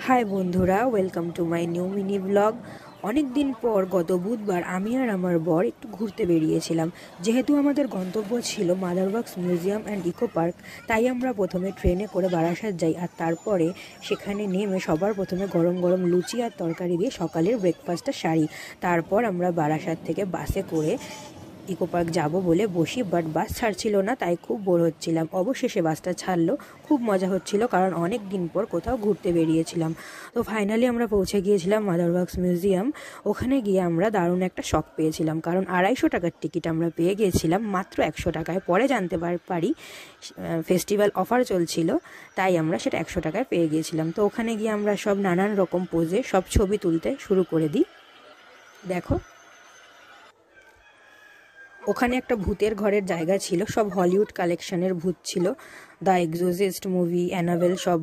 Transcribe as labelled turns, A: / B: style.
A: High বন্ধুরা, welcome to my new mini blog. অনেক দিন পর গত বুধবার আমি আর আমার বর একটু ঘুরতে বেরিয়েছিলাম। যেহেতু আমাদের গন্তব্য ছিল mother wax museum and eco park, তাই আমরা প্রথমে ট্রেনে করে বারাসাত যাই আর তারপরে সেখানে নেমে সবার প্রথমে গরম গরম লুচি আর তরকারি দিয়ে সকালের ব্রেকফাস্টটা সারি। তারপর আমরা বারাসাত থেকে বাসে করে ইকো পার্ক যাবো বলে বসি, বাট বাস ছাড়ছিল না, তাই খুব বোর হচ্ছিলাম। অবশেষে বাসটা ছাড়লো, খুব মজা হচ্ছিল কারণ অনেক দিন পর কোথাও ঘুরতে বেরিয়েছিলাম। তো ফাইনালি আমরা পৌঁছে গিয়েছিলাম মাদার ওয়াক্স মিউজিয়াম। ওখানে গিয়ে আমরা দারুণ একটা শক পেয়েছিলাম, কারণ 250 টাকার টিকিট আমরা পেয়ে গিয়েছিলাম মাত্র 100 টাকায়। পরে জানতে পারি ফেস্টিভ্যাল অফার চলছিল, তাই আমরা সেটা 100 টাকায় পেয়ে গিয়েছিলাম। তো ওখানে গিয়ে আমরা সব নানান রকম পোজে সব ছবি তুলতে শুরু করে দিই। দেখো, ওখানে একটা ভূতের ঘরের জায়গা ছিল, সব হলিউড কালেকশনের ভূত ছিল। দ্য এক্সোরসিস্ট মুভি, অ্যানাবেল, সব